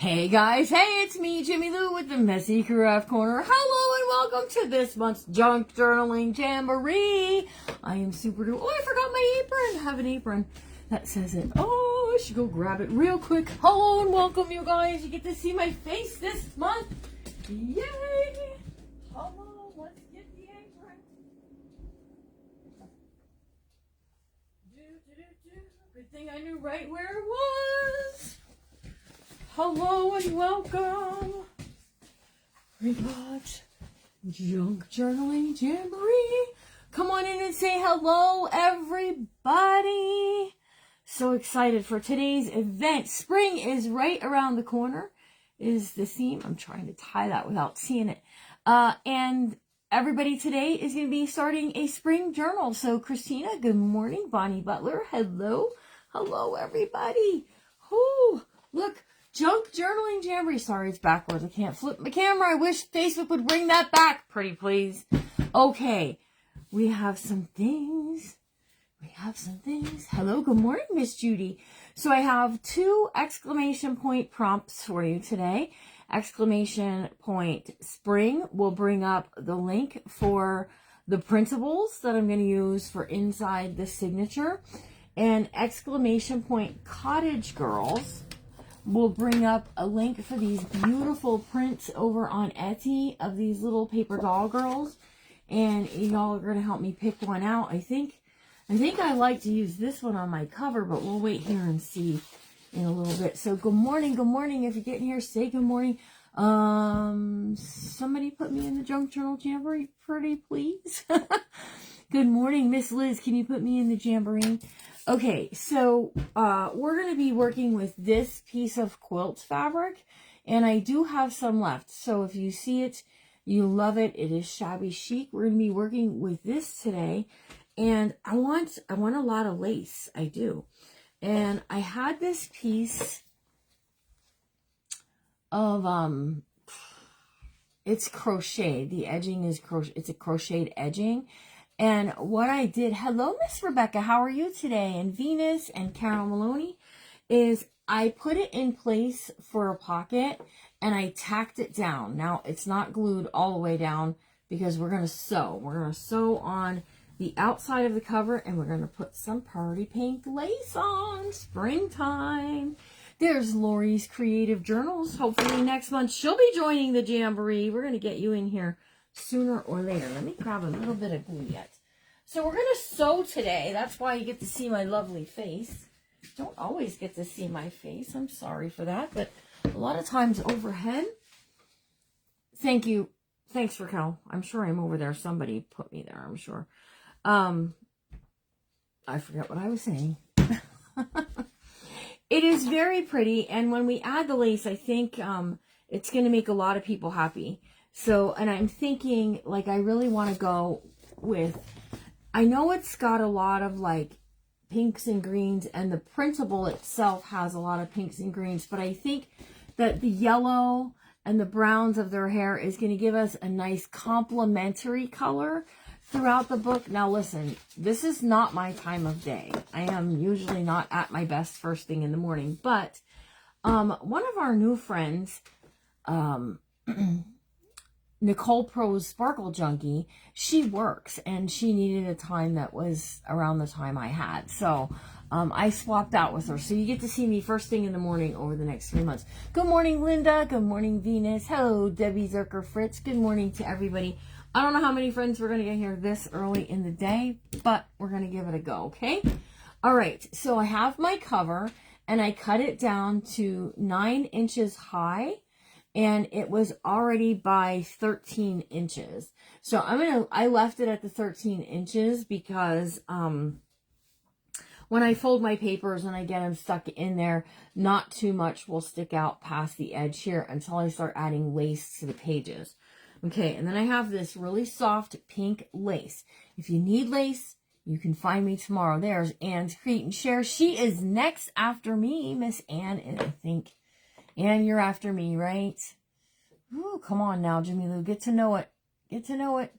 Hey guys, hey, it's me, Jimmy Lou with the Messy Craft Corner. Hello and welcome to this month's Junk Journaling Jamboree. I am super duper. Oh, I forgot my apron. I have an apron that says it. Oh, I should go grab it real quick. Hello and welcome, you guys. You get to see my face this month. Yay! Hello, let's get the apron. Good thing I knew right where it was. Hello and welcome. We got Junk Journaling Jamboree. Come on in and say hello, everybody. So excited for today's event. Spring is right around the corner is the theme. I'm trying to tie that without seeing it. And everybody today is going to be starting a spring journal. So Christina, good morning. Bonnie Butler, hello. Hello, everybody. Oh, look. Junk Journaling Jamboree. Sorry, it's backwards. I can't flip my camera. I wish Facebook would bring that back, pretty please. Okay, we have some things. Hello, good morning, Miss Judy. So I have 2 exclamation point prompts for you today. Exclamation point spring will bring up the link for the printables that I'm going to use for inside the signature. And exclamation point cottage girls will bring up a link for these beautiful prints over on Etsy of these little paper doll girls. And y'all are going to help me pick one out. I think I like to use this one on my cover, but we'll wait here and see in a little bit. So good morning, good morning. If you get in here, say good morning. Somebody put me in the Junk Journal Jamboree, pretty please. Good morning, Miss Liz. Can you put me in the Jamboree? Okay, so we're going to be working with this piece of quilt fabric, and I do have some left. So if you see it, you love it. It is shabby chic. We're going to be working with this today, and I want a lot of lace. I do, and I had this piece of it's crocheted. The edging is crochet. It's a crocheted edging. And what I did, hello, Miss Rebecca, how are you today? And Venus and Carol Maloney, is I put it in place for a pocket and I tacked it down. Now, it's not glued all the way down because we're going to sew. We're going to sew on the outside of the cover and we're going to put some party pink lace on. Springtime. There's Lori's Creative Journals. Hopefully next month she'll be joining the Jamboree. We're going to get you in here sooner or later. Let me grab a little bit of glue yet. So we're going to sew today. That's why you get to see my lovely face. Don't always get to see my face. I'm sorry for that. But a lot of times overhead. Thank you. Thanks, Raquel. I'm sure I'm over there. Somebody put me there, I'm sure. I forgot what I was saying. It is very pretty. And when we add the lace, I think it's going to make a lot of people happy. So, and I'm thinking, like, I really want to go with, I know it's got a lot of, like, pinks and greens, and the printable itself has a lot of pinks and greens, but I think that the yellow and the browns of their hair is going to give us a nice complementary color throughout the book. Now, listen, this is not my time of day. I am usually not at my best first thing in the morning, but one of our new friends, Nicole Pro's Sparkle Junkie, she works and she needed a time that was around the time I had. So I swapped out with her. So you get to see me first thing in the morning over the next 3 months. Good morning, Linda. Good morning, Venus. Hello, Debbie Zerker Fritz. Good morning to everybody. I don't know how many friends we're going to get here this early in the day, but we're going to give it a go, okay? All right, so I have my cover and I cut it down to 9 inches high. And it was already by 13 inches. So I left it at the 13 inches because when I fold my papers and I get them stuck in there, not too much will stick out past the edge here until I start adding lace to the pages. Okay, and then I have this really soft pink lace. If you need lace, you can find me tomorrow. There's Anne's Create and Share. She is next after me, Miss Anne, I think. And you're after me, right? Ooh, come on now, Jimmy Lou. Get to know it. Get to know it.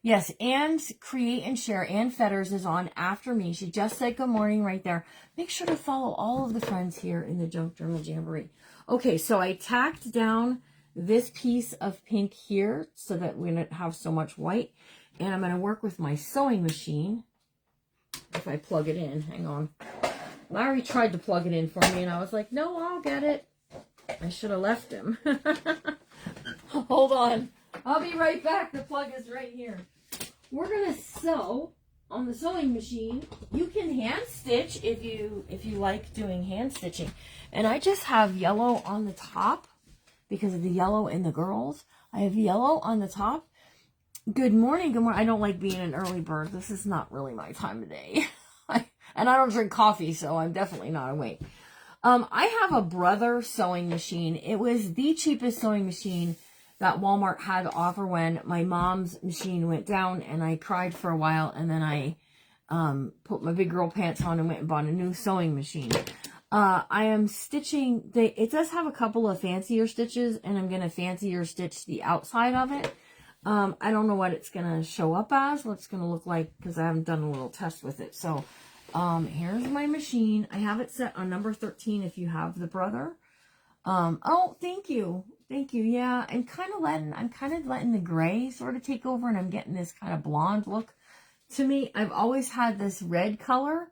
Yes, and Create and Share, Ann Fetters is on after me. She just said good morning right there. Make sure to follow all of the friends here in the Junk Journal Jamboree. Okay, so I tacked down this piece of pink here so that we don't have so much white. And I'm going to work with my sewing machine. If I plug it in, hang on. Larry tried to plug it in for me and I was like, no, I'll get it. I should have left him. Hold on. I'll be right back. The plug is right here. We're going to sew on the sewing machine. You can hand stitch if you like doing hand stitching. And I just have yellow on the top because of the yellow in the girls. I have yellow on the top. Good morning. Good morning. I don't like being an early bird. This is not really my time of day. And I don't drink coffee, so I'm definitely not awake. I have a Brother sewing machine. It was the cheapest sewing machine that Walmart had to offer when my mom's machine went down, and I cried for a while, and then I put my big girl pants on and went and bought a new sewing machine. I am stitching, it does have a couple of fancier stitches, and I'm going to fancier stitch the outside of it. I don't know what it's going to show up as, what it's going to look like, because I haven't done a little test with it. So here's my machine. I have it set on number 13 if you have the Brother. Oh, thank you. Thank you. Yeah, I'm kind of letting the gray sort of take over, and I'm getting this kind of blonde look to me. I've always had this red color,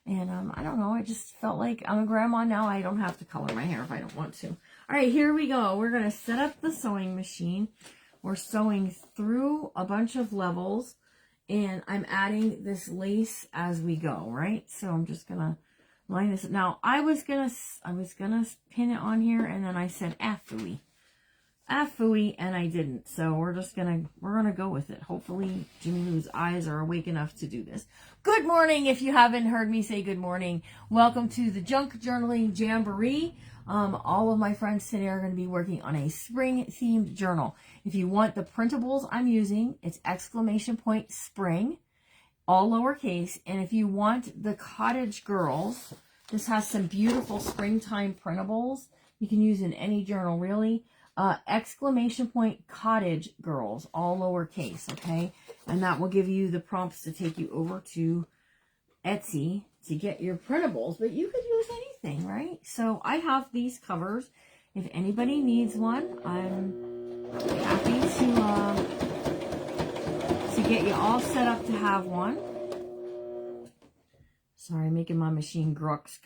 and I don't know. I just felt like I'm a grandma now. I don't have to color my hair if I don't want to. All right, here we go. We're going to set up the sewing machine. We're sewing through a bunch of levels, and I'm adding this lace as we go, right? So I'm just going to line this up. Now, I was gonna pin it on here, and then I said, phooey, and I didn't. So we're gonna go with it. Hopefully Jimmy Lou's eyes are awake enough to do this. Good morning. If you haven't heard me say good morning, welcome to the Junk Journaling Jamboree. All of my friends today are going to be working on a spring themed journal. If you want the printables I'm using, it's !spring, all lowercase. And if you want the Cottage Girls, this has some beautiful springtime printables. You can use in any journal, really. ! Cottage Girls, all lowercase, okay? And that will give you the prompts to take you over to Etsy to get your printables. But you could use anything, right? So I have these covers. If anybody needs one, I'm happy to get you all set up to have one. Sorry, making my machine grux.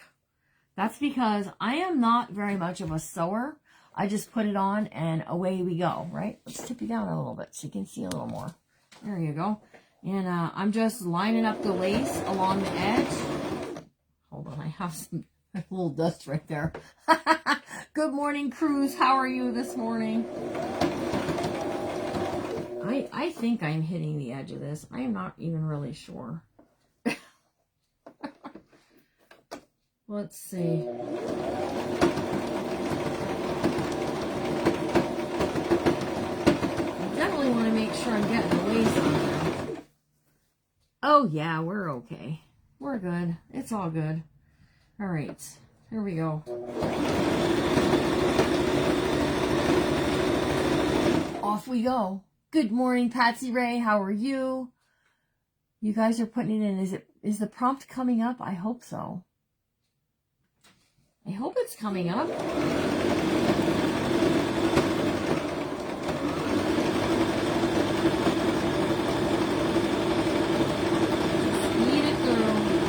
That's because I am not very much of a sewer. I just put it on and away we go, right? Let's tip you down a little bit so you can see a little more. There you go. And I'm just lining up the lace along the edge. Hold on, I have some a little dust right there. Good morning, Cruz. How are you this morning? I think I'm hitting the edge of this. I am not even really sure. Let's see. I definitely want to make sure I'm getting the lace on there. Oh yeah, we're okay. We're good. It's all good. All right, here we go. Off we go. Good morning, Patsy Ray. How are you? You guys are putting it in. Is the prompt coming up? I hope so. I hope it's coming up. Speed it through.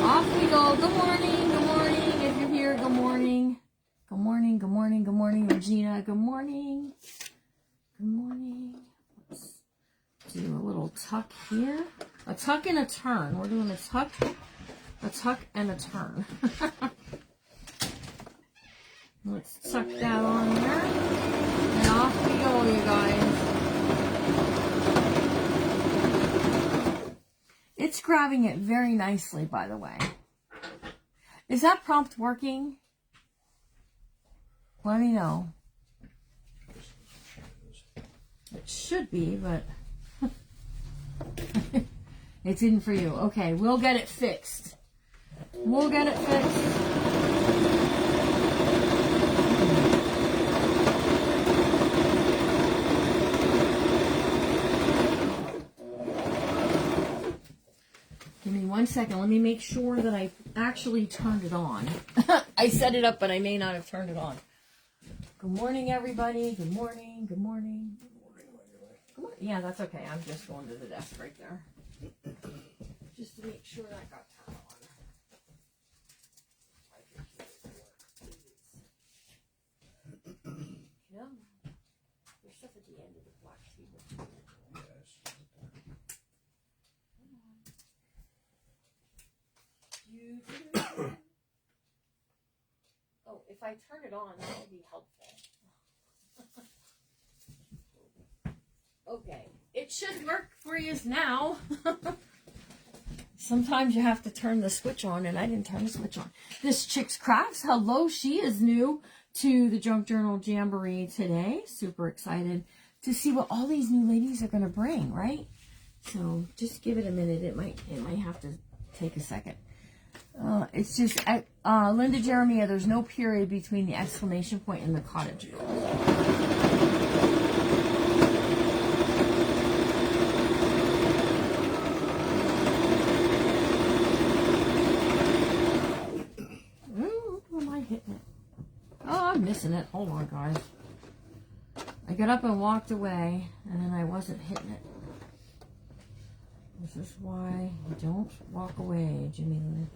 Off we go. Good morning. Good morning. If you're here, good morning. Good morning. Good morning. Good morning, Regina. Good morning. Good morning. Let's do a little tuck here. A tuck and a turn. We're doing a tuck and a turn. Let's tuck that on there. And off we go, you guys. It's grabbing it very nicely, by the way. Is that prompt working? Let me know. It should be, but it didn't for you. Okay, we'll get it fixed. We'll get it fixed. second. Let me make sure that I actually turned it on. I set it up, but I may not have turned it on. Good morning, everybody. Good morning. Good morning. Good morning. Yeah, that's okay. I'm just going to the desk right there. Just to make sure that got turned on. No. There's stuff at the end of the black table. Oh, if I turn it on, that would be helpful. Okay, it should work for you now. Sometimes you have to turn the switch on, and I didn't turn the switch on. This Chick's Crafts, hello, she is new to the Junk Journal Jamboree today. Super excited to see what all these new ladies are going to bring, right? So just give it a minute. It might have to take a second. It's just Linda Jeremiah. There's no period between the exclamation point and the cottage. Am I hitting it? Oh, I'm missing it. Hold on, guys. I got up and walked away, and then I wasn't hitting it. This is why you don't walk away, Jimmy Lynn.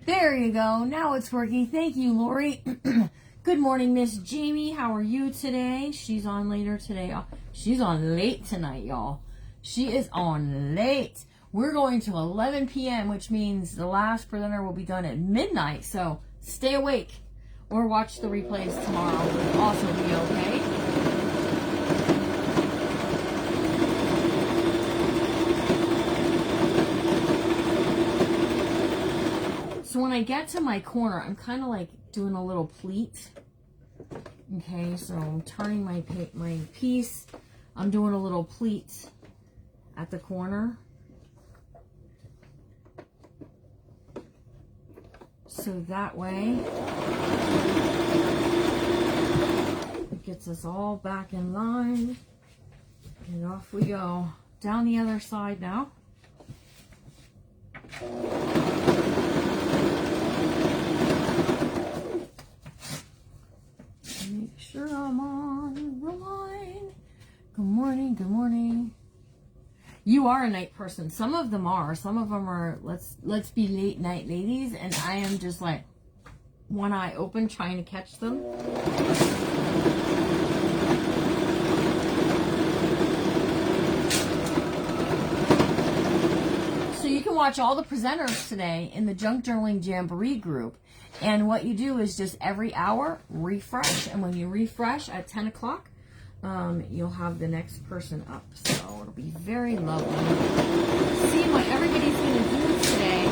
There you go. Now it's working. Thank you, Lori. Good morning, Miss Jamie. How are you today? She's on later today. She's on late tonight, y'all. She is on late. We're going to 11 p.m., which means the last presenter will be done at midnight. So stay awake or watch the replays tomorrow. It'll also be okay. So when I get to my corner, I'm kind of like doing a little pleat. Okay, so I'm turning my piece. I'm doing a little pleat at the corner. So that way, it gets us all back in line. And off we go. Down the other side now. Make sure I'm on the line. Good morning, good morning. You are a night person. Some of them are. Some of them are, let's be late night ladies. And I am just like one eye open trying to catch them. So you can watch all the presenters today in the Junk Journaling Jamboree group. And what you do is just every hour refresh. And when you refresh at 10 o'clock, you'll have the next person up. So it'll be very lovely. See what everybody's going to do today.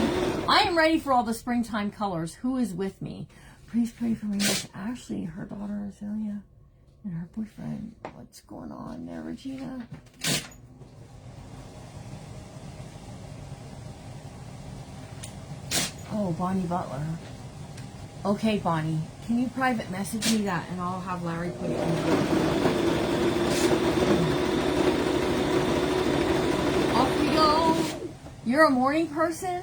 I am ready for all the springtime colors. Who is with me? Please pray for me with Ashley, her daughter Azalea, and her boyfriend. What's going on there, Regina? Oh, Bonnie Butler. Okay, Bonnie, can you private message me that and I'll have Larry put it in. Off we go. You're a morning person?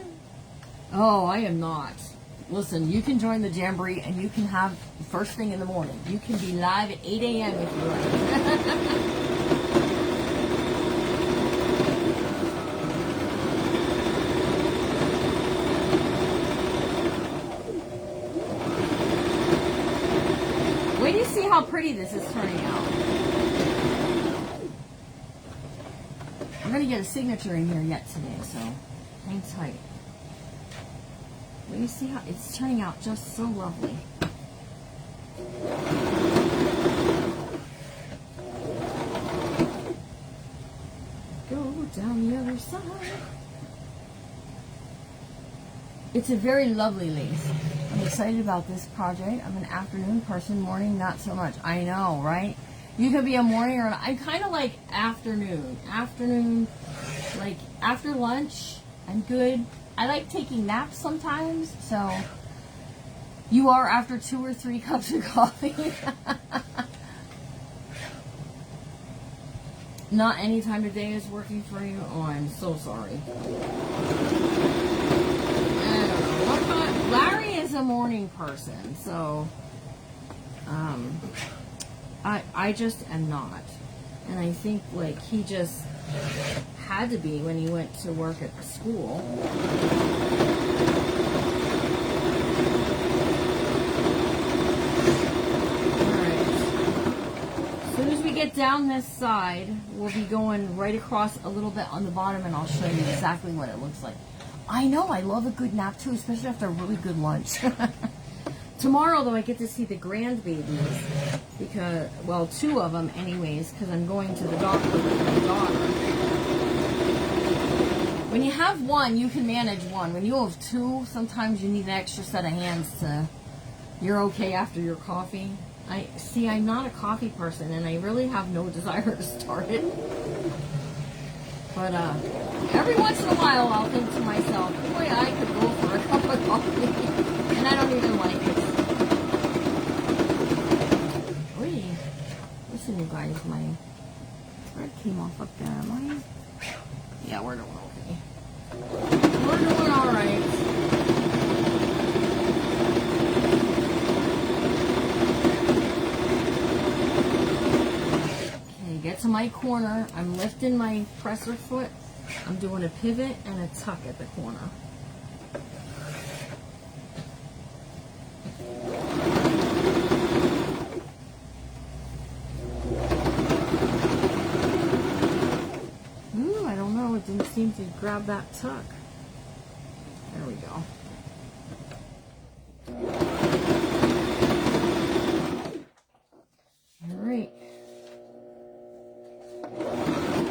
Oh, I am not. Listen, you can join the Jamboree and you can have first thing in the morning. You can be live at 8 a.m. if you like. Wait till you see how pretty this is turning out. I'm going to get a signature in here yet today, so hang tight. Wait till you see how it's turning out just so lovely. Go down the other side. It's a very lovely lace. I'm excited about this project. I'm an afternoon person, morning not so much. I know, right? You could be a morning or I'm kind of like afternoon. Afternoon, like after lunch, I'm good. I like taking naps sometimes, so You are after 2 or 3 cups of coffee. Not any time of day is working for you? Oh, I'm so sorry. Larry is a morning person, so I just am not. And I think like he just had to be when he went to work at the school. As soon as we get down this side, we'll be going right across a little bit on the bottom, and I'll show you exactly what it looks like. I know, I love a good nap too, especially after a really good lunch. Tomorrow, though, I get to see the grandbabies, because, well, 2 of them anyways, because I'm going to the doctor with my daughter. When you have 1, you can manage 1. When you have 2, sometimes you need an extra set of hands to, you're okay after your coffee. I'm not a coffee person, and I really have no desire to start it. But every once in a while, I'll think to myself, boy, I could go for a cup of coffee, and I don't even like it. Wait, listen, you guys, my thread came off up there. Am I? Yeah, we're doing okay. We're doing all right. Get to my corner. I'm lifting my presser foot. I'm doing a pivot and a tuck at the corner. Ooh, I don't know. It didn't seem to grab that tuck. There we go.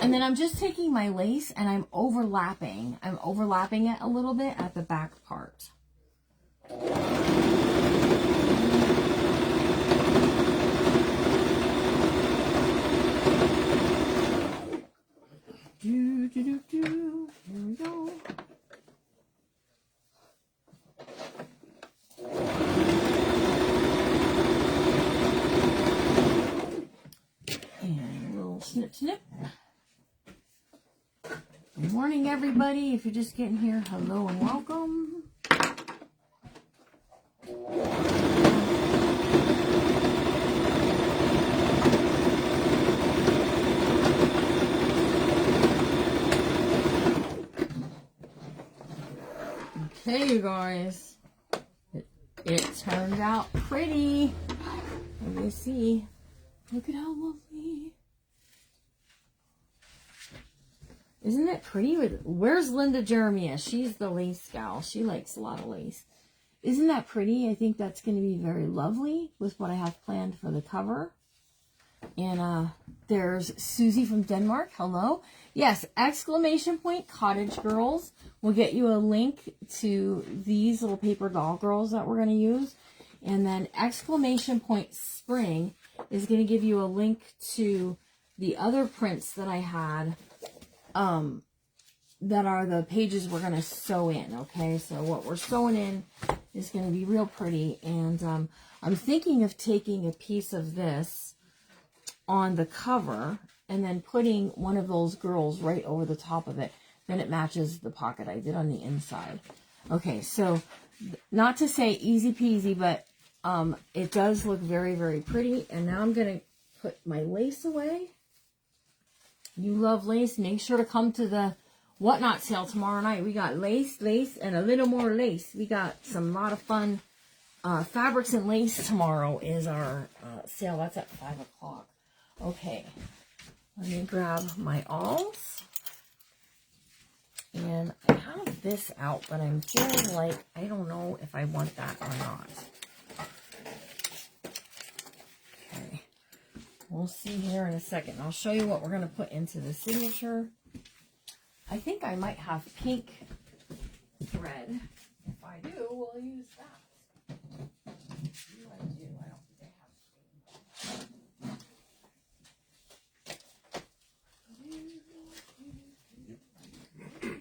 And then I'm just taking my lace and I'm overlapping. I'm overlapping it a little bit at the back part. Here we go. And a little snip, snip. Good morning, everybody. If you're just getting here, hello and welcome. Okay, you guys. It turned out pretty. Let me see. Look at how lovely. Isn't it pretty? Where's Linda Jeremiah? She's the lace gal. She likes a lot of lace. Isn't that pretty? I think that's going to be very lovely with what I have planned for the cover. And there's Susie from Denmark. Hello. Yes, exclamation point Cottage Girls will get you a link to these little paper doll girls that we're going to use. And then exclamation point Spring is going to give you a link to the other prints that I had that are the pages we're going to sew in, okay? So what we're sewing in is going to be real pretty, and I'm thinking of taking a piece of this on the cover and then putting one of those girls right over the top of it. Then it matches the pocket I did on the inside. Okay, so not to say easy peasy, but it does look very, very pretty. And now I'm going to put my lace away. You love lace. Make sure to come to the Whatnot sale tomorrow night. We got lace, and a little more lace. We got some lot of fun fabrics and lace tomorrow is our sale. That's at 5 o'clock. Okay. Let me grab my alls. And I have this out, but I'm feeling like I don't know if I want that or not. Okay. We'll see here in a second. I'll show you what we're going to put into the signature. I think I might have pink thread. If I do, we'll use that. I do. I don't think I have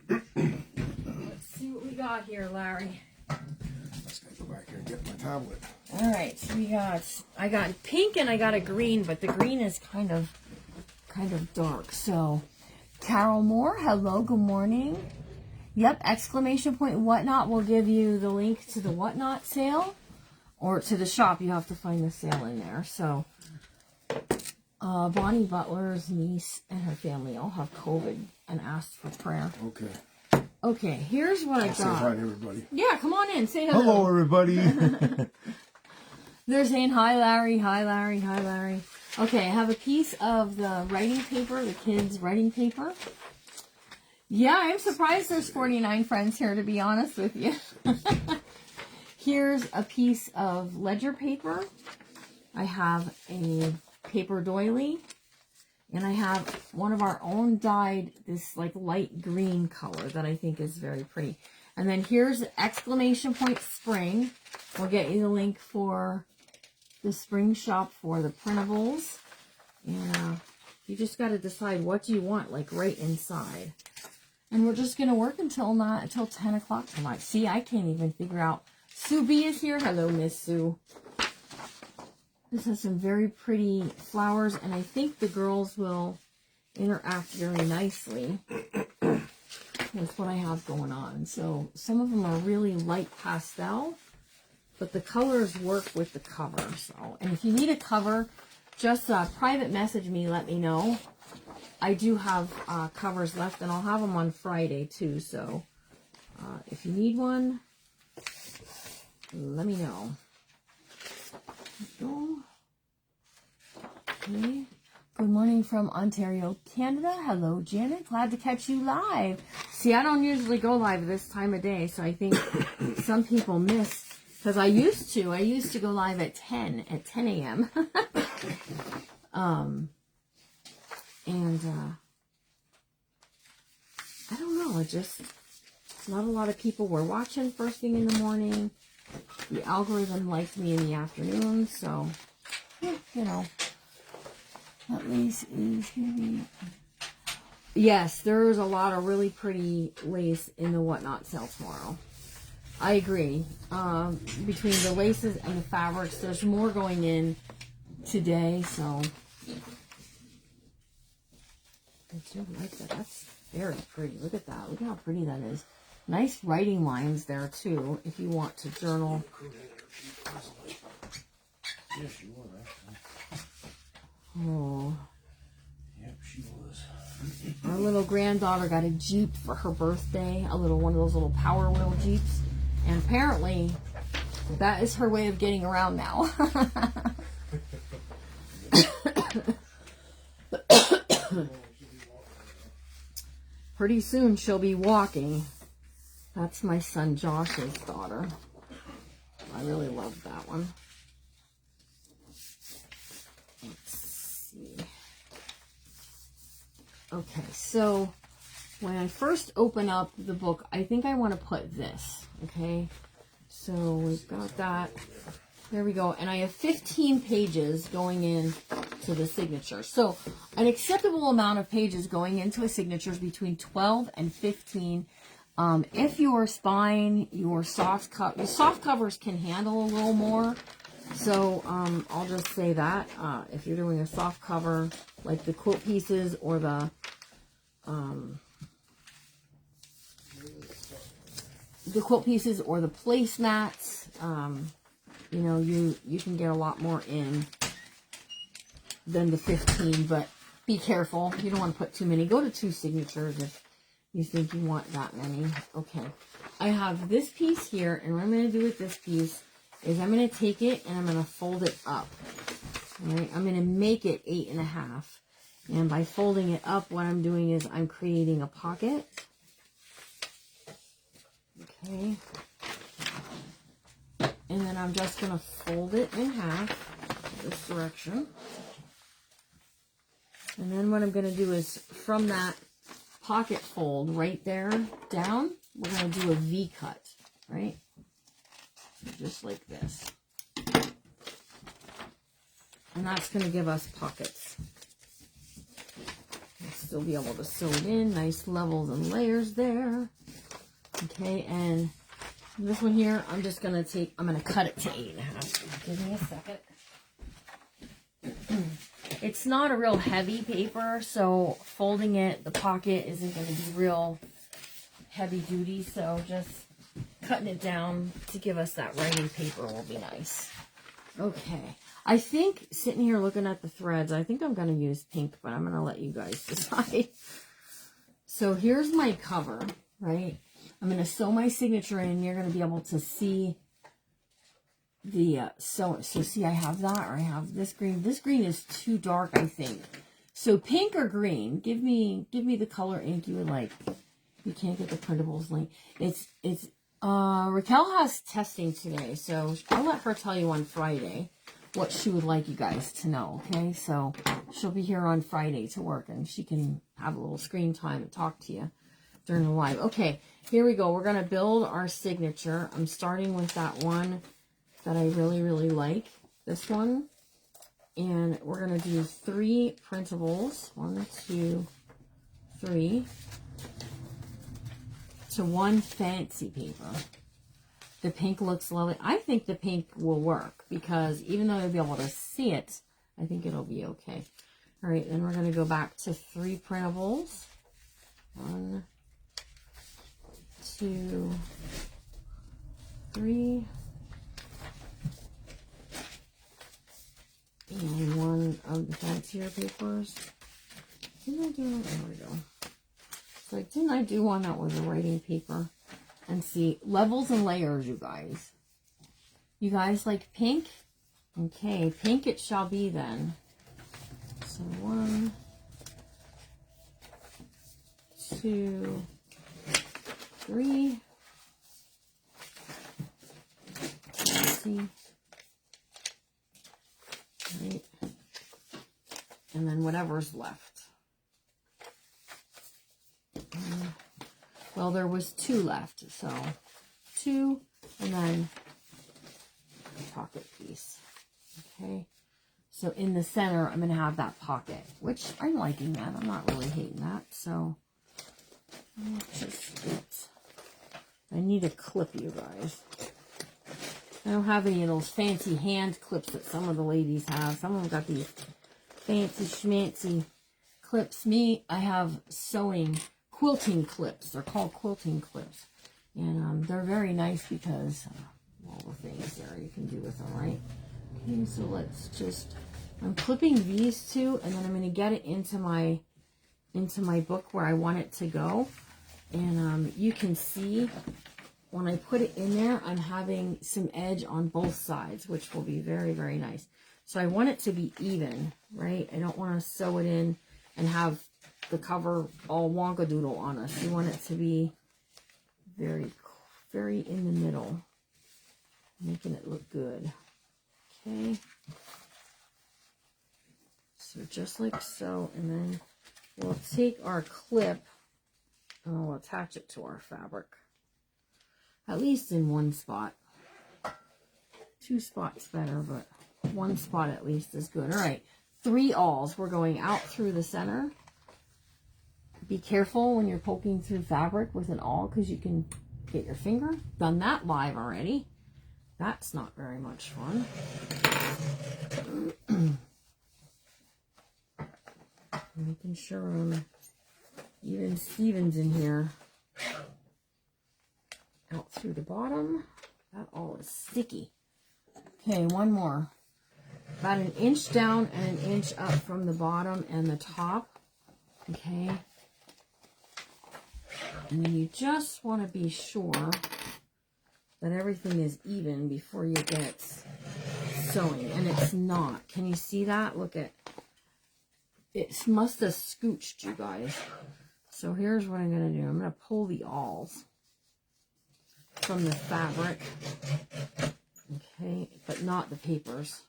pink. Let's see what we got here, Larry. Let's go back here. gotta get my tablet. All right, so I got pink and I got a green, but the green is kind of dark. So, Carol Moore, hello, good morning. Yep, exclamation point whatnot will give you the link to the whatnot sale, or to the shop. You have to find the sale in there. So, Bonnie Butler's niece and her family all have COVID and asked for prayer. Okay. Okay, here's what I got. Say hi to everybody. Yeah, come on in. Say hello. Hello, everybody. They're saying hi, Larry. Hi, Larry. Hi, Larry. Okay, I have a piece of the writing paper, the kids' writing paper. Yeah, I'm surprised there's 49 friends here, to be honest with you. Here's a piece of ledger paper. I have a paper doily. And I have one of our own dyed, this like light green color that I think is very pretty. And then here's exclamation point spring. We'll get you the link for the spring shop for the printables. And you just got to decide what do you want, like right inside. And we're just going to work until 10 o'clock tonight. See, I can't even figure out. Sue B is here. Hello, Miss Sue. This has some very pretty flowers, and I think the girls will interact very nicely with what I have going on. So some of them are really light pastel, but the colors work with the cover. So, and if you need a cover, just private message me, let me know. I do have covers left, and I'll have them on Friday too. So if you need one, let me know. Okay. Good morning from Ontario, Canada. Hello, Janet. Glad to catch you live. See, I don't usually go live this time of day, so I think some people miss, because I used to go live at 10 a.m. And I don't know, just not a lot of people were watching first thing in the morning. The algorithm liked me in the afternoon, so, yeah, you know. That lace is going to be... Yes, there's a lot of really pretty lace in the whatnot sale tomorrow. I agree. Between the laces and the fabrics, there's more going in today, so... I do like that. That's very pretty. Look at that. Look at how pretty that is. Nice writing lines there, too, if you want to journal. Yes, she was, actually. Oh. Yep, she was. Our little granddaughter got a Jeep for her birthday. One of those little Power Wheel Jeeps. And apparently, that is her way of getting around now. Pretty soon, she'll be walking. That's my son Josh's daughter. I really love that one. Let's see. Okay, so when I first open up the book, I think I want to put this, okay? So we've got that. There we go. And I have 15 pages going in to the signature. So an acceptable amount of pages going into a signature is between 12 and 15. If your spine, your soft covers can handle a little more. So I'll just say that if you're doing a soft cover, like the quilt pieces or the quilt pieces or the placemats, you know, you can get a lot more in than the 15, but be careful. You don't want to put too many. Go to 2 signatures if you think you want that many. Okay. I have this piece here, and what I'm going to do with this piece is I'm going to take it and I'm going to fold it up. All right? I'm going to make it 8.5. And by folding it up, what I'm doing is I'm creating a pocket. Okay. And then I'm just going to fold it in half this direction. And then what I'm going to do is from that pocket fold right there down, we're going to do a V cut, right? Just like this. And that's going to give us pockets. We'll still be able to sew it in. Nice levels and layers there. Okay, and This one here, I'm just going to I'm going to cut it to 8.5. Give me a second. It's not a real heavy paper, so folding it, the pocket isn't going to be real heavy duty, so just cutting it down to give us that writing paper will be nice. Okay, I think sitting here looking at the threads, I think I'm going to use pink, but I'm going to let you guys decide. So here's my cover, right? I'm going to sew my signature in, and you're going to be able to see the so see, I have that, or I have this green. This green is too dark, I think. So pink or green, give me the color ink you would like. You can't get the printables link. Raquel has testing today, so I'll let her tell you on Friday what she would like you guys to know, okay? So she'll be here on Friday to work, and she can have a little screen time and talk to you during the live. Okay, here we go. We're going to build our signature. I'm starting with that one that I really, really like, this one. And we're going to do 3 printables. 1, 2, 3. To 1 fancy paper. The pink looks lovely. I think the pink will work because even though you'll be able to see it, I think it'll be okay. All right, then we're going to go back to 3 printables. 1, 2, 3. And 1 of the fancier papers. Didn't I do that? There we go. So didn't I do one that was a writing paper? And see, levels and layers, you guys. You guys like pink? Okay, pink it shall be then. So 1, 2, 3. Let's see. Right. And then whatever's left. Well, there was 2 left, so 2, and then a pocket piece. Okay, so in the center, I'm going to have that pocket, which I'm liking that. I'm not really hating that, so I need a clip, you guys. I don't have any of those fancy hand clips that some of the ladies have. Some of them got these fancy schmancy clips. I have quilting clips. They're called quilting clips. And they're very nice because all the things there you can do with them, right? Okay, so let's just, I'm clipping these 2, and then I'm going to get it into my book where I want it to go. And you can see when I put it in there, I'm having some edge on both sides, which will be very, very nice. So I want it to be even, right? I don't want to sew it in and have the cover all wonkadoodle on us. You want it to be very, very in the middle, making it look good. Okay. So just like so, and then we'll take our clip and we'll attach it to our fabric. At least in 1 spot. 2 spots better, but 1 spot at least is good. All right, 3 awls. We're going out through the center. Be careful when you're poking through fabric with an awl because you can get your finger. Done that live already. That's not very much fun. Making sure I'm even Stevens in here. Out through the bottom. That all is sticky. Okay, 1 more. About 1 inch down and 1 inch up from the bottom and the top. Okay. And then you just want to be sure that everything is even before you get sewing. And it's not. Can you see that? Look at it. Must have scooched, you guys. So here's what I'm going to do. I'm going to pull the awls from the fabric, okay, but not the papers.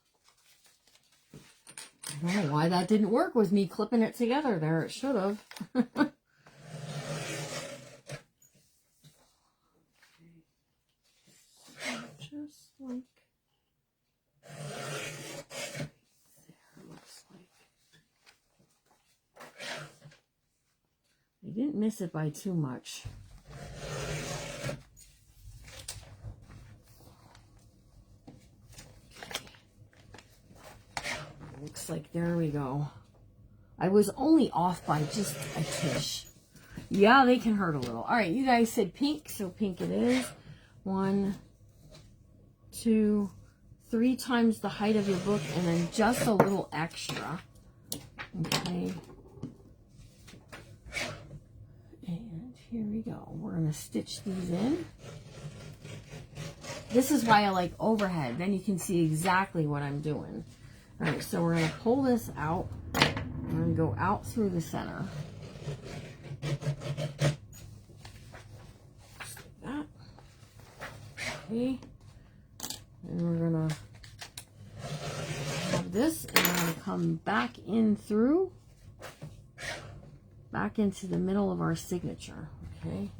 I don't know why that didn't work with me clipping it together there. It should have. Just like there, looks like. I didn't miss it by too much. we go. I was only off by just a tish. Yeah, they can hurt a little. All right, you guys said pink, so pink it is. 1, 2, 3 times the height of your book, and then just a little extra. Okay. And here we go. We're going to stitch these in. This is why I like overhead. Then you can see exactly what I'm doing. All right, so we're going to pull this out. We're going to go out through the center. Just like that. Okay. And we're going to have this, and we're going to come back in through, back into the middle of our signature. Okay.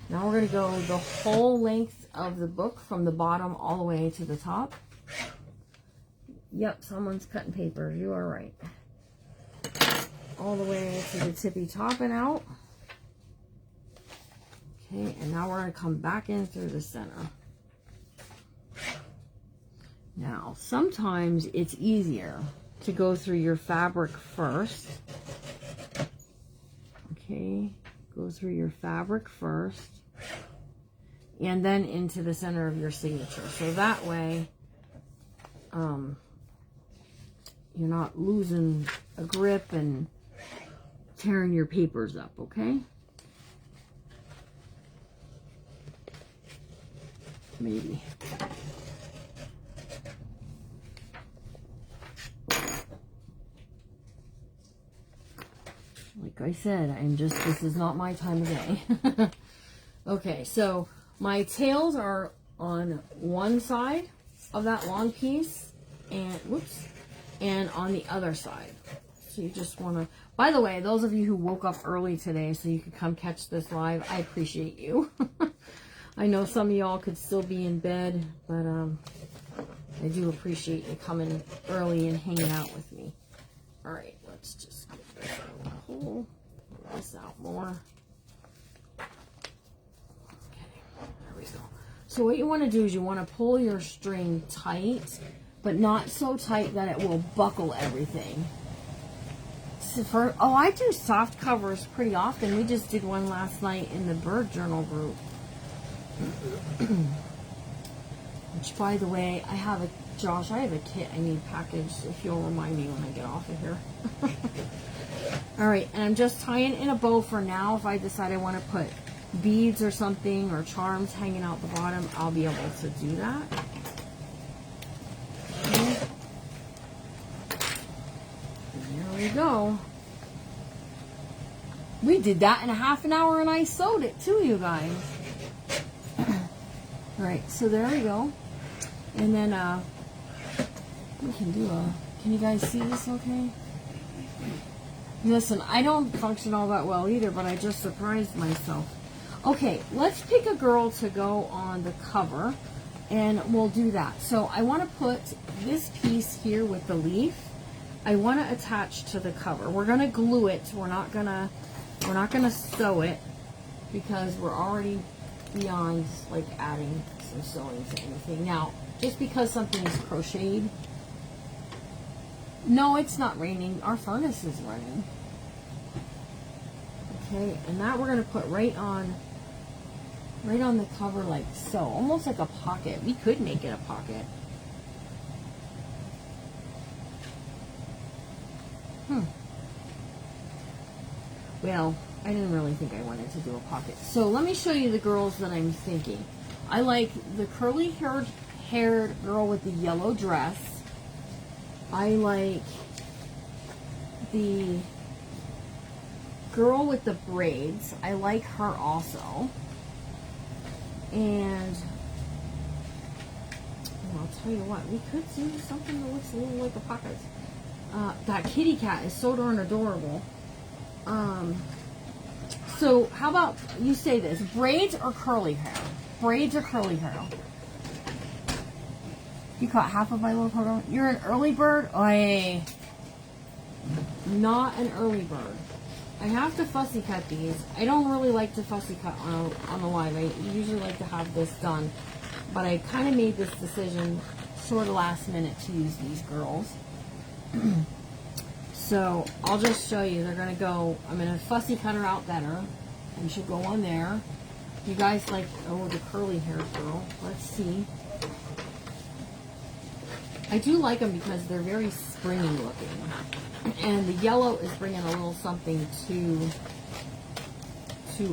Now we're going to go the whole length of the book from the bottom all the way to the top. Yep, someone's cutting paper. You are right. All the way to the tippy top and out. Okay, and now we're going to come back in through the center. Now, sometimes it's easier to go through your fabric first. Okay, go through your fabric first. And then into the center of your signature. So that way, you're not losing a grip and tearing your papers up, okay? Maybe. Like I said, this is not my time of day. Okay, so my tails are on one side of that long piece, and whoops, and on the other side. So you just want to, by the way, those of you who woke up early today so you could come catch this live, I appreciate you. I know some of y'all could still be in bed, but I do appreciate you coming early and hanging out with me. All right, let's just get this out. Pull this out more. Okay, there we go. So what you want to do is you want to pull your string tight, but not so tight that it will buckle everything. So I do soft covers pretty often. We just did one last night in the bird journal group. Which, by the way, Josh, I have a kit I need packaged, if you'll remind me when I get off of here. All right, and I'm just tying in a bow for now. If I decide I want to put beads or something or charms hanging out the bottom, I'll be able to do that. Okay. There we go. We did that in a half an hour, and I sewed it too, you guys. All right, so there we go. And then we can do can you guys see this okay? Listen, I don't function all that well either, but I just surprised myself. Okay, let's pick a girl to go on the cover, and we'll do that. So I want to put this piece here with the leaf. I want to attach to the cover. We're going to glue it. We're not gonna sew it because we're already beyond like adding some sewing to anything. Now, just because something is crocheted, no, it's not raining. Our furnace is running. Okay, and that we're going to put right on the cover like so, almost like a pocket. We could make it a pocket. Well, I didn't really think I wanted to do a pocket. So let me show you the girls that I'm thinking. I like the curly haired girl with the yellow dress. I like the girl with the braids. I like her also. And I'll tell you what, we could do something that looks a little like a pocket. That kitty cat is so darn adorable. So how about you say this, braids or curly hair? Braids or curly hair? You caught half of my little photo. You're an early bird? Oy. Not an early bird. I have to fussy cut these. I don't really like to fussy cut on the live. I usually like to have this done. But I kind of made this decision sort of last minute to use these girls. So I'll just show you. They're going to go, I'm going to fussy cut her out better. And she'll go on there. You guys like, oh, the curly haired girl. Let's see. I do like them because they're very springy looking. And the yellow is bringing a little something to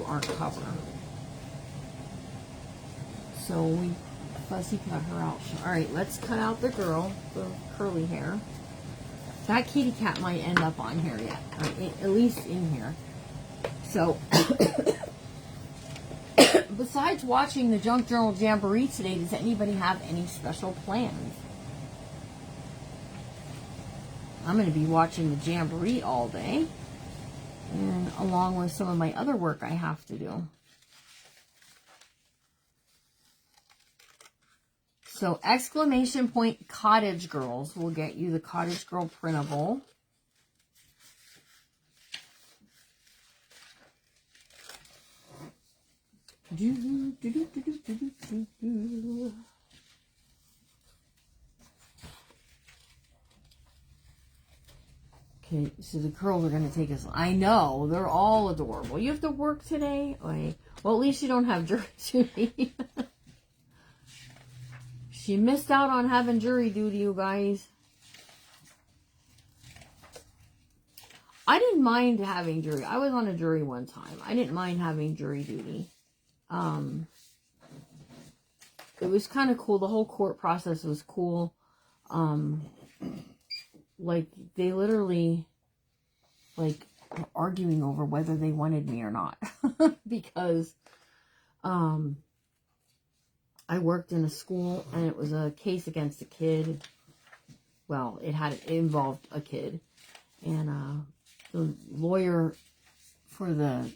our cover. So we fussy cut her out. All right, let's cut out the girl, the curly hair. That kitty cat might end up on here yet, or at least in here. So, besides watching the Junk Journal Jamboree today, does anybody have any special plans? I'm going to be watching the Jamboree all day, and along with some of my other work I have to do. So, exclamation point Cottage Girls will get you the Cottage Girl printable. Okay, so the curls are going to take us. I know, they're all adorable. You have to work today? Okay. Well, at least you don't have jury duty. She missed out on having jury duty, you guys. I didn't mind having jury. I was on a jury one time. I didn't mind having jury duty. It was kind of cool. The whole court process was cool. Like, they literally, like, were arguing over whether they wanted me or not. Because, I worked in a school, and it was a case against a kid. Well, it involved a kid. And, the lawyer for the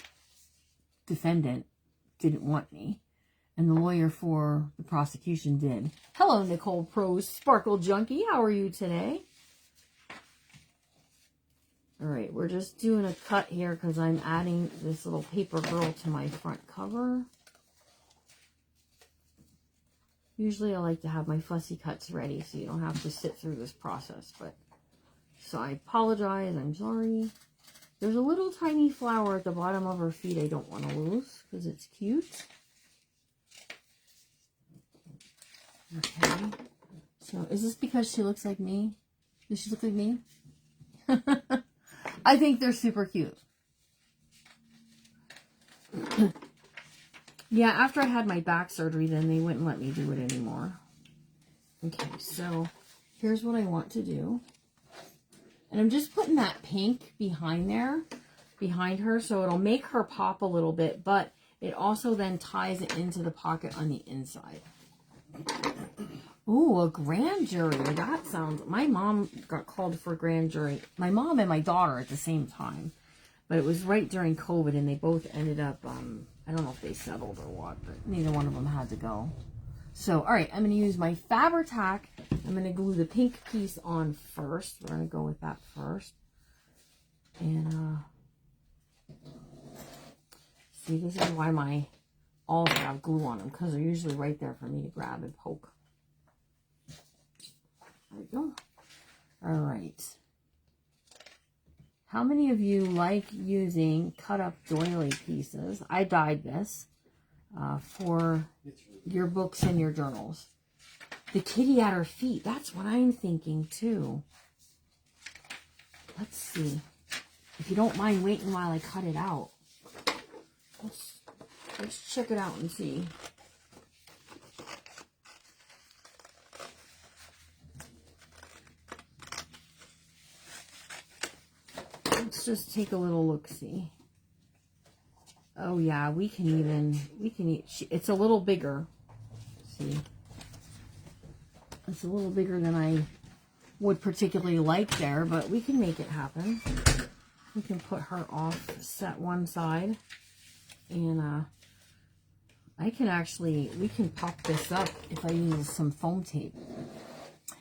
defendant didn't want me. And the lawyer for the prosecution did. Hello, Nicole Prose Sparkle Junkie. How are you today? Alright, we're just doing a cut here because I'm adding this little paper girl to my front cover. Usually I like to have my fussy cuts ready so you don't have to sit through this process. But so I apologize. I'm sorry. There's a little tiny flower at the bottom of her feet I don't want to lose because it's cute. Okay. So is this because she looks like me? Does she look like me? I think they're super cute. Yeah, after I had my back surgery, then they wouldn't let me do it anymore. Okay, so here's what I want to do. And I'm just putting that pink behind there, behind her, so it'll make her pop a little bit, but it also then ties it into the pocket on the inside. Ooh, a grand jury. That sounds... My mom got called for grand jury. My mom and my daughter at the same time. But it was right during COVID, and they both ended up... I don't know if they settled or what, but neither one of them had to go. So, all right, I'm going to use my Fabri-Tac. I'm going to glue the pink piece on first. We're going to go with that first. And, see, this is why my all have glue on them, because they're usually right there for me to grab and poke. There we go. All right. How many of you like using cut-up doily pieces? I dyed this for your books and your journals. The kitty at her feet. That's what I'm thinking, too. Let's see. If you don't mind waiting while I cut it out. Let's check it out and see. Let's just take a little look-see. Oh yeah, we can it's a little bigger. See, it's a little bigger than I would particularly like there, but we can make it happen. We can put her off, set one side, and we can pop this up if I use some foam tape.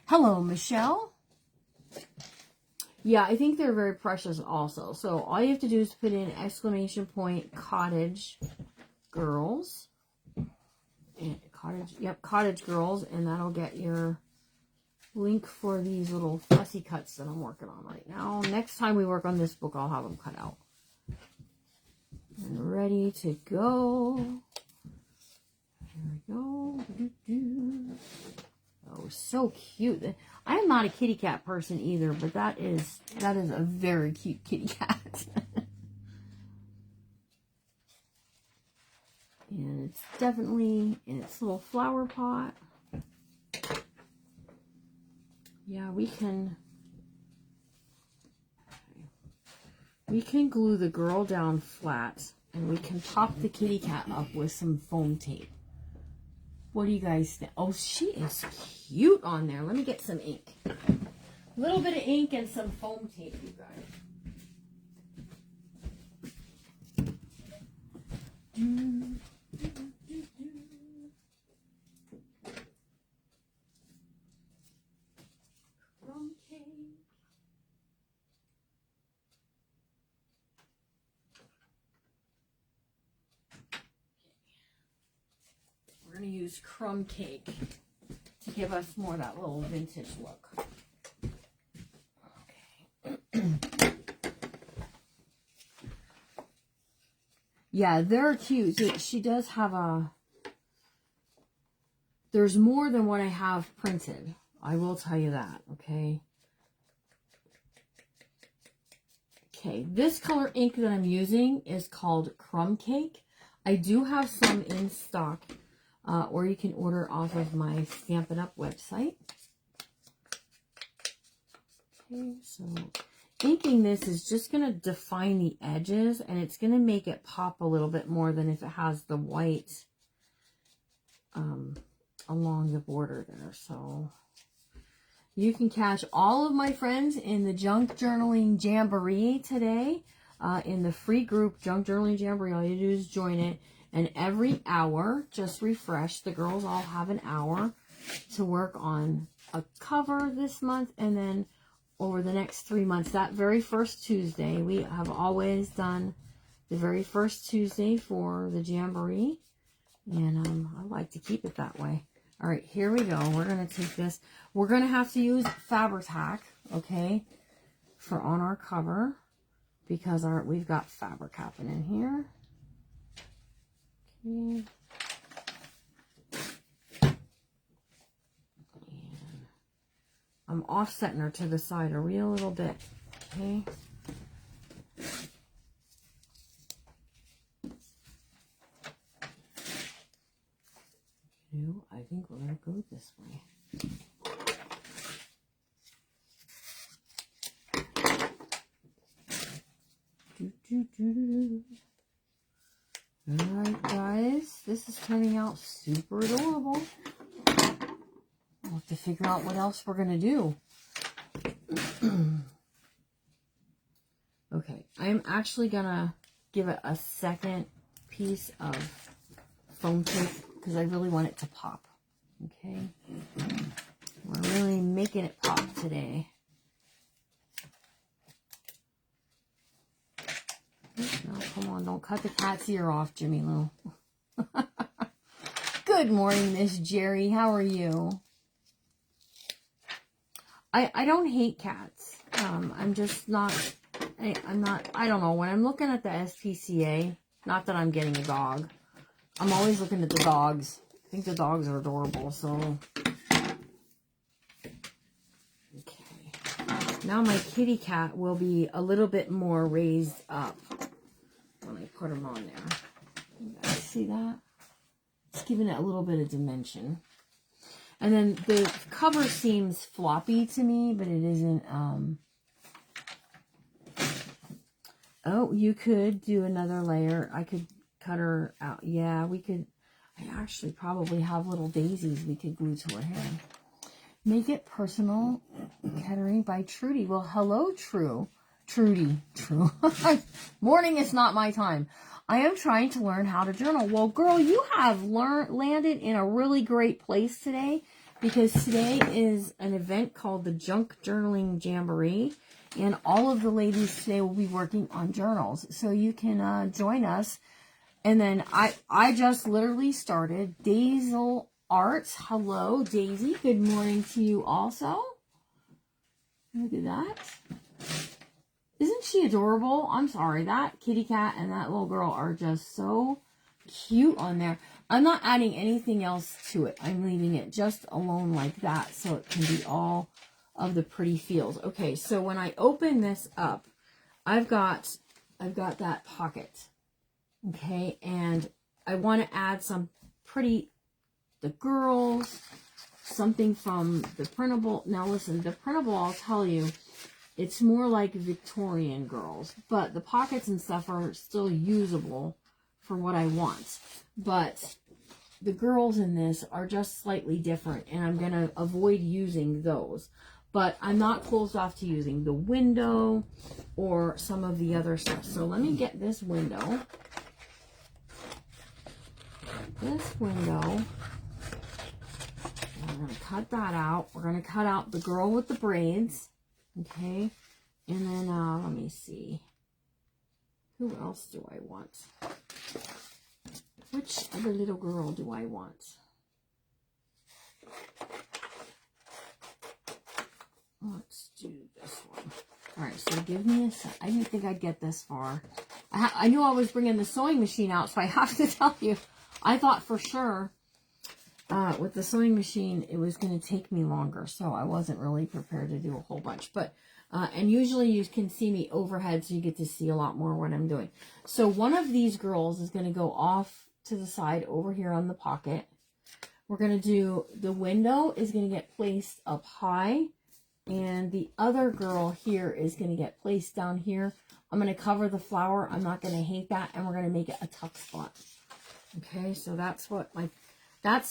Hello, Michelle. Yeah, I think they're very precious also. So all you have to do is put in exclamation point Cottage Girls. And Cottage Girls, and that'll get your link for these little fussy cuts that I'm working on right now. Next time we work on this book, I'll have them cut out. And ready to go. Here we go. Oh, so cute. I am not a kitty cat person either, but that is a very cute kitty cat. And it's definitely in its little flower pot. Yeah, we can glue the girl down flat, and we can pop the kitty cat up with some foam tape. What do you guys think? Oh, she is cute on there. Let me get some ink. A little bit of ink and some foam tape, you guys. Crumb cake. We're going to use crumb cake to give us more of that little vintage look. Okay. Yeah, they're cute. She does have a... There's more than what I have printed. I will tell you that, okay? Okay, this color ink that I'm using is called Crumb Cake. I do have some in stock. Or you can order off of my Stampin' Up website. Okay, so inking this is just going to define the edges, and it's going to make it pop a little bit more than if it has the white along the border there. So you can catch all of my friends in the Junk Journaling Jamboree today. In the free group, Junk Journaling Jamboree, all you do is join it. And every hour, just refresh, the girls all have an hour to work on a cover this month. And then over the next 3 months, that very first Tuesday, we have always done the very first Tuesday for the Jamboree. And I like to keep it that way. All right, here we go. We're going to take this. We're going to have to use Fabri-Tac, okay, for on our cover. Because we've got fabric happening here. And I'm offsetting her to the side a real little bit, okay? I think we're going to go this way. Alright guys, this is turning out super adorable. I'll have to figure out what else we're going to do. Okay, I'm actually going to give it a second piece of foam tape because I really want it to pop. Okay, we're really making it pop today. No, come on, don't cut the cat's ear off, Jimmy Lou. Good morning, Miss Jerry. How are you? I don't hate cats. I'm just not, I'm not, I don't know. When I'm looking at the SPCA, not that I'm getting a dog, I'm always looking at the dogs. I think the dogs are adorable, so. Okay. Now my kitty cat will be a little bit more raised up when I put them on there. You guys see that? It's giving it a little bit of dimension. And then the cover seems floppy to me, but it isn't. Oh, you could do another layer. I could cut her out. Yeah, we could. I actually probably have little daisies we could glue to her hair. Make it personal. Kettering by Trudy. Well, hello, Trudy. Morning is not my time. I am trying to learn how to journal. Well, girl, you have landed in a really great place today, because today is an event called the Junk Journaling Jamboree, and all of the ladies today will be working on journals. So you can join us. And then I just literally started. Daisel Art. Hello, Daisy. Good morning to you also. Look at that. Isn't she adorable? I'm sorry. That kitty cat and that little girl are just so cute on there. I'm not adding anything else to it. I'm leaving it just alone like that so it can be all of the pretty feels. Okay, so when I open this up, I've got that pocket. Okay, and I want to add some pretty, the girls, something from the printable. Now listen, the printable, I'll tell you, it's more like Victorian girls, but the pockets and stuff are still usable for what I want. But the girls in this are just slightly different, and I'm going to avoid using those. But I'm not closed off to using the window or some of the other stuff. So let me get this window. This window. We're going to cut that out. We're going to cut out the girl with the braids. Okay. And then, let me see. Who else do I want? Which other little girl do I want? Let's do this one. All right, so give me a sec. I didn't think I'd get this far. I knew I was bringing the sewing machine out, so I have to tell you, I thought for sure with the sewing machine, it was going to take me longer, so I wasn't really prepared to do a whole bunch. But and usually you can see me overhead, so you get to see a lot more what I'm doing. So one of these girls is going to go off to the side over here on the pocket. We're going to do, the window is going to get placed up high, and the other girl here is going to get placed down here. I'm going to cover the flower. I'm not going to hate that, and we're going to make it a tuck spot. Okay, so that's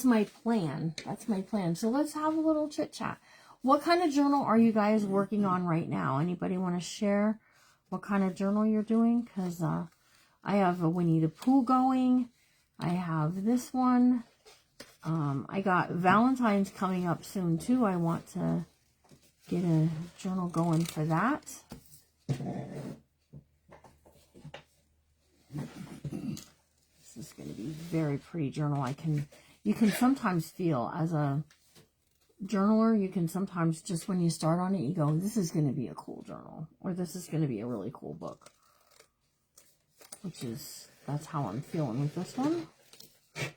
my plan. That's my plan. So let's have a little chit chat. What kind of journal are you guys working on right now? Anybody want to share what kind of journal you're doing? Because I have a Winnie the Pooh going. I have this one. I got Valentine's coming up soon too. I want to get a journal going for that. This is going to be a very pretty journal. You can sometimes feel as a journaler, you can sometimes just when you start on it, you go, this is going to be a cool journal, or this is going to be a really cool book, that's how I'm feeling with this one. So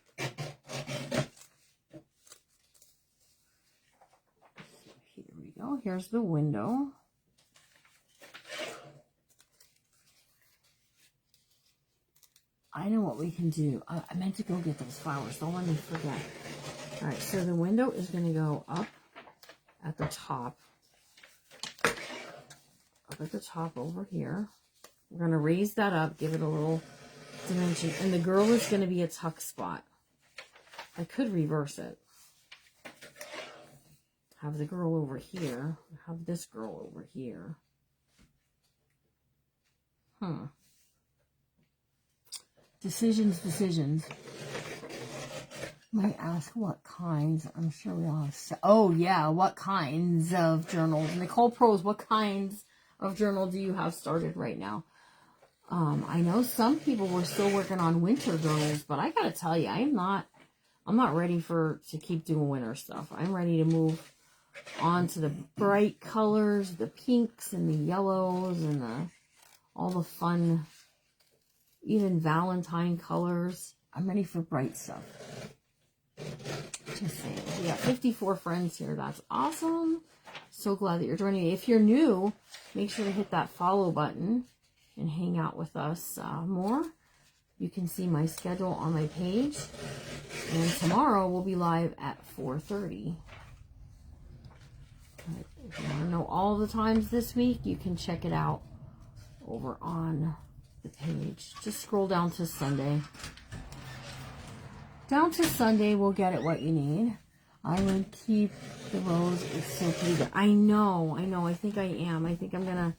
here we go. Here's the window. I know what we can do. I meant to go get those flowers. Don't let me forget. All right, so the window is going to go up at the top. Up at the top over here. We're going to raise that up, give it a little dimension. And the girl is going to be a tuck spot. I could reverse it. Have the girl over here. Have this girl over here. Decisions. Might ask what kinds. I'm sure we all have. Oh, yeah. What kinds of journals? Nicole Prose, what kinds of journal do you have started right now? I know some people were still working on winter journals, but I gotta tell you, I'm not ready to keep doing winter stuff. I'm ready to move on to the bright colors, the pinks and the yellows and all the fun, even Valentine colors. I'm ready for bright stuff. Just saying. We got 54 friends here. That's awesome. So glad that you're joining me. If you're new, make sure to hit that follow button and hang out with us more. You can see my schedule on my page. And tomorrow we'll be live at 4:30. If you want to know all the times this week, you can check it out over on the page. Just scroll down to Sunday. Down to Sunday, we'll get it what you need. I would keep the rose. It's so pretty. I know. I think I am. I think I'm going to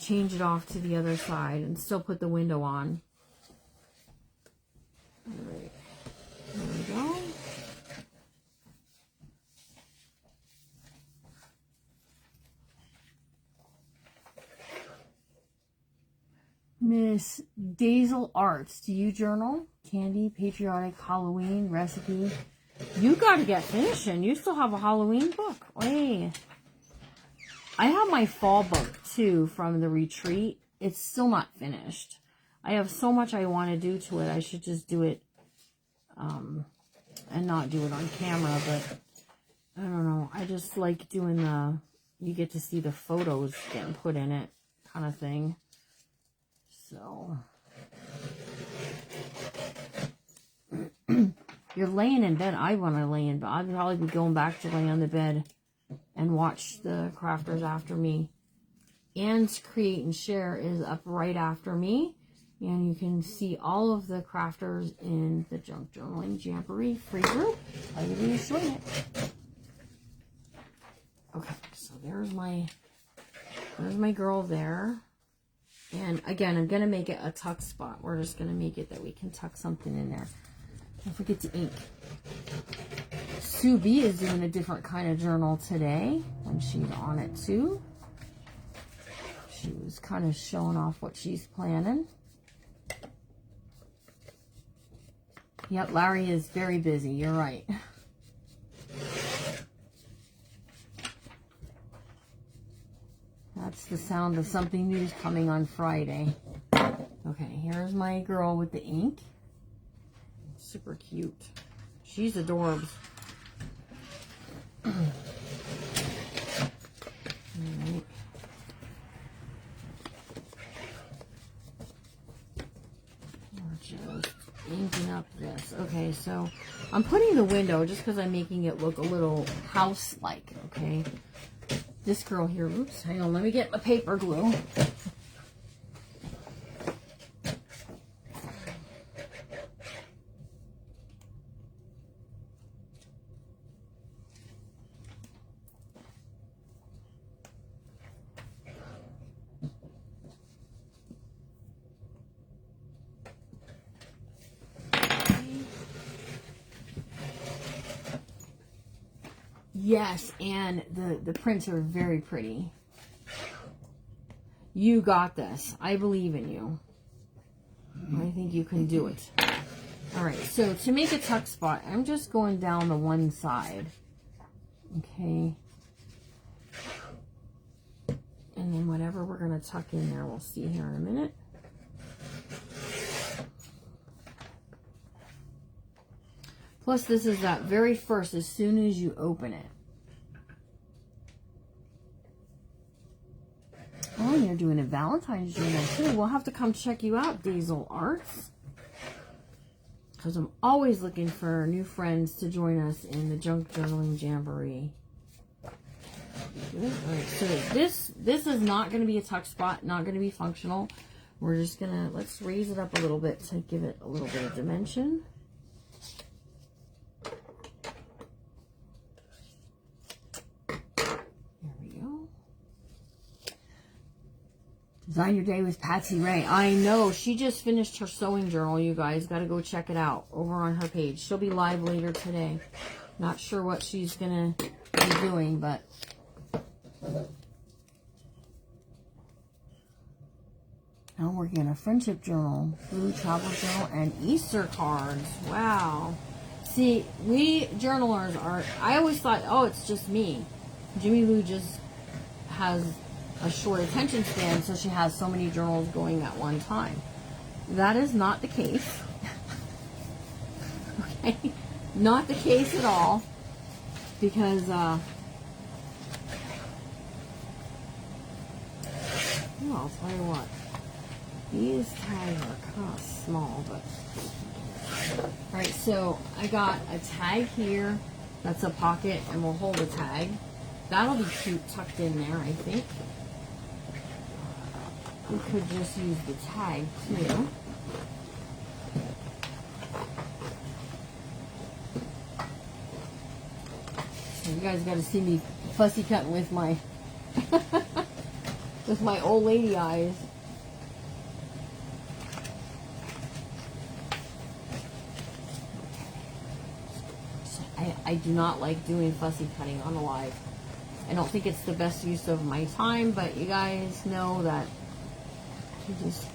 change it off to the other side and still put the window on. All right. There we go. Miss Daisel Arts, do you journal? Candy, patriotic, Halloween, recipe, You gotta get finishing. You still have a Halloween book. Wait. I have my fall book, too, from the retreat. It's still not finished. I have so much I want to do to it. I should just do it, and not do it on camera, but I don't know. I just like doing the, you get to see the photos getting put in it kind of thing. So, you're laying in bed. I want to lay in bed. I'd probably be going back to lay on the bed and watch the crafters after me. Anne's Create and Share is up right after me. And you can see all of the crafters in the Junk Journaling Jamboree free group. I really enjoy it. Okay, so there's my girl there. And again, I'm going to make it a tuck spot. We're just going to make it that we can tuck something in there. Don't forget to ink. Sue B is doing a different kind of journal today, and she's on it too. She was kind of showing off what she's planning. Yep, Larry is very busy. You're right. That's the sound of something new coming on Friday. Okay, here's my girl with the ink. Super cute. She's adorbs. Alright. We're just inking up this. Okay, so I'm putting the window just because I'm making it look a little house-like, okay? This girl here, oops, hang on, let me get my paper glue. Yes, and the prints are very pretty. You got this. I believe in you. I think you can do it. Alright, so to make a tuck spot, I'm just going down the one side. Okay. And then whatever we're going to tuck in there, we'll see here in a minute. Plus, this is that very first, as soon as you open it. Oh, you're doing a Valentine's journal too. We'll have to come check you out, Dazel Arts. Because I'm always looking for new friends to join us in the Junk Journaling Jamboree. Alright, so this is not going to be a tuck spot, not going to be functional. We're just going to, let's raise it up a little bit to give it a little bit of dimension. Design your day with Patsy Ray. I know. She just finished her sewing journal, you guys. Got to go check it out over on her page. She'll be live later today. Not sure what she's going to be doing, but... I'm working on a friendship journal, blue travel journal, and Easter cards. Wow. See, we journalers are... I always thought, oh, it's just me. Jimmy Lou just has a short attention span, so she has so many journals going at one time. That is not the case. Okay? Not the case at all. Because, well, I'll tell you what. These tags are kind of small, but... Alright, so I got a tag here. That's a pocket, and we'll hold a tag. That'll be cute tucked in there, I think. We could just use the tag, too. So you guys got to see me fussy cutting with my with my old lady eyes. I do not like doing fussy cutting on a live. I don't think it's the best use of my time, but you guys know that just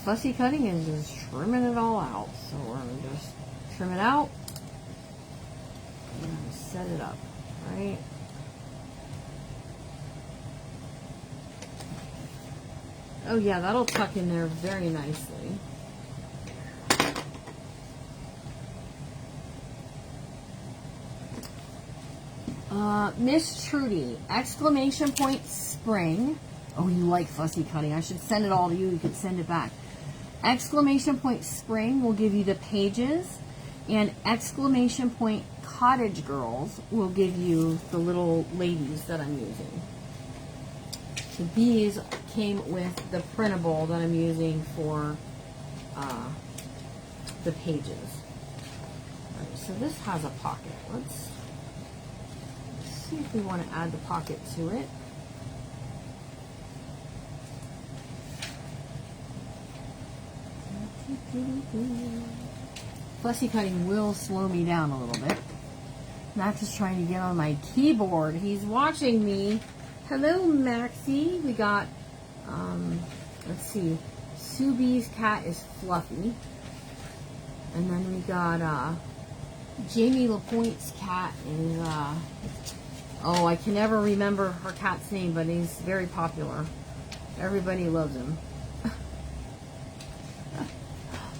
fussy cutting is just trimming it all out. So we're going to just trim it out. I'm going to set it up, right? Oh yeah, that'll tuck in there very nicely. Miss Trudy, exclamation point spring. Oh, you like fussy cutting. I should send it all to you. You could send it back. Exclamation point spring will give you the pages, and exclamation point cottage girls will give you the little ladies that I'm using. So these came with the printable that I'm using for the pages. All right, so this has a pocket. Let's see if we want to add the pocket to it. Fussy cutting will slow me down a little bit. Max is trying to get on my keyboard. He's watching me. Hello, Maxie. We got, let's see, Subi's cat is Fluffy. And then we got, Jamie LaPointe's cat is, oh, I can never remember her cat's name, but he's very popular. Everybody loves him.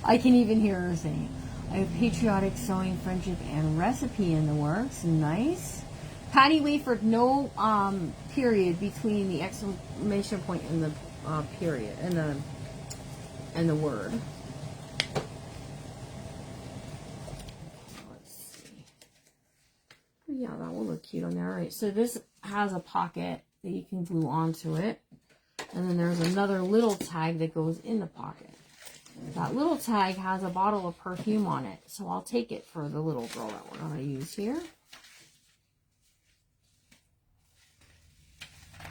I can even hear her saying, I have patriotic sewing, friendship, and recipe in the works. Nice. Patty Wayford, no period between the exclamation point and the period and the word. Let's see. Yeah, that will look cute on there. All right, so this has a pocket that you can glue onto it, and then there's another little tag that goes in the pocket. That little tag has a bottle of perfume on it, so I'll take it for the little girl that we're going to use here.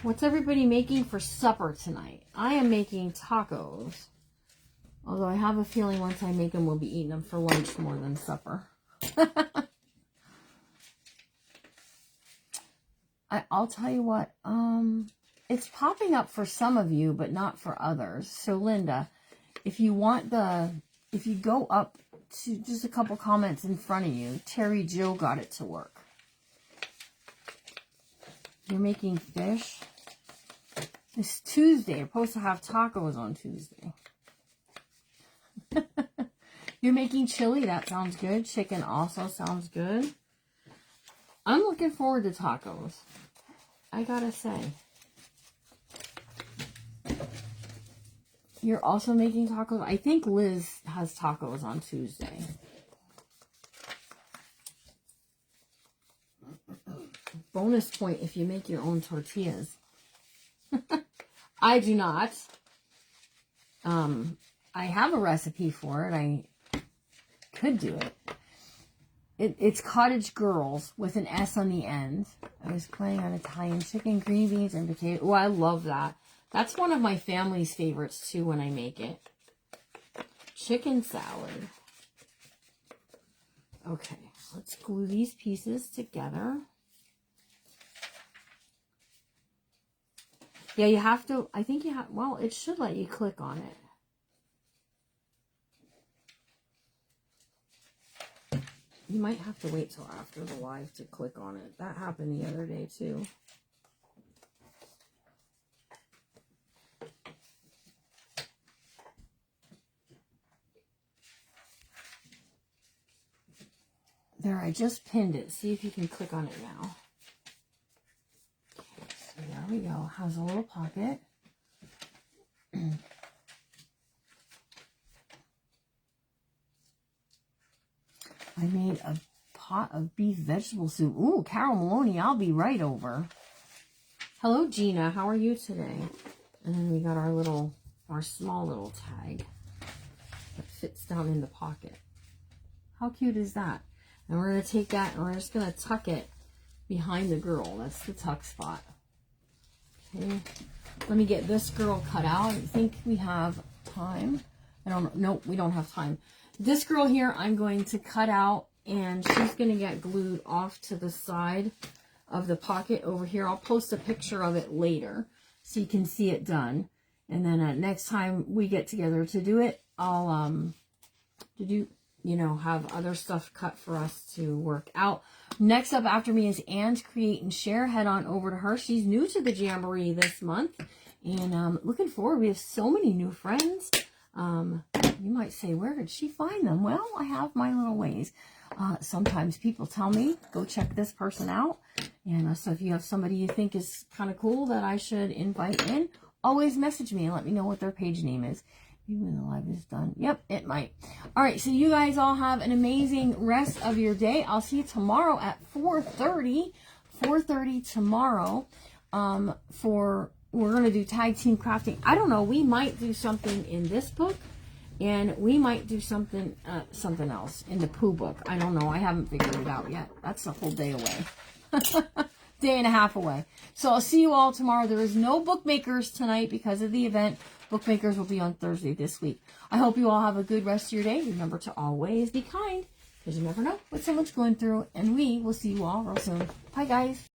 What's everybody making for supper tonight? I am making tacos. Although I have a feeling once I make them, we'll be eating them for lunch more than supper. I'll tell you what, it's popping up for some of you, but not for others. So Linda, if you go up to just a couple comments in front of you, Terry Joe got it to work. You're making fish. It's Tuesday. You're supposed to have tacos on Tuesday. You're making chili. That sounds good. Chicken also sounds good. I'm looking forward to tacos. I gotta say. You're also making tacos? I think Liz has tacos on Tuesday. Bonus point if you make your own tortillas. I do not. I have a recipe for it. I could do it. It's Cottage Girls with an S on the end. I was planning on Italian chicken, green beans, and potato. Oh, I love that. That's one of my family's favorites, too, when I make it. Chicken salad. Okay, let's glue these pieces together. Yeah, you have to, I think you have, well, it should let you click on it. You might have to wait till after the live to click on it. That happened the other day, too. There, I just pinned it. See if you can click on it now. Okay, so there we go. Has a little pocket. I made a pot of beef vegetable soup. Ooh, Carol Maloney, I'll be right over. Hello, Gina. How are you today? And then we got our small little tag that fits down in the pocket. How cute is that? And we're going to take that and we're just going to tuck it behind the girl. That's the tuck spot. Okay. Let me get this girl cut out. I think we have time. I don't know. Nope, we don't have time. This girl here, I'm going to cut out, and she's going to get glued off to the side of the pocket over here. I'll post a picture of it later so you can see it done. And then next time we get together to do it, I'll you know, have other stuff cut for us to work out. Next up after me is Ann's Create and Share. Head on over to her. She's new to the Jamboree this month. And looking forward. We have so many new friends. You might say, where did she find them? Well, I have my little ways. Sometimes people tell me, go check this person out. And so if you have somebody you think is kind of cool that I should invite in, always message me and let me know what their page name is. Maybe when the live is done. Yep, it might. All right, so you guys all have an amazing rest of your day. I'll see you tomorrow at 4:30. 4:30 tomorrow. We're going to do tag team crafting. I don't know. We might do something in this book. And we might do something else in the Pooh book. I don't know. I haven't figured it out yet. That's a whole day away. Day and a half away. So I'll see you all tomorrow. There is no bookmakers tonight because of the event. Bookmakers will be on Thursday this week. I hope you all have a good rest of your day. Remember to always be kind because you never know what someone's going through. And we will see you all real soon. Bye, guys.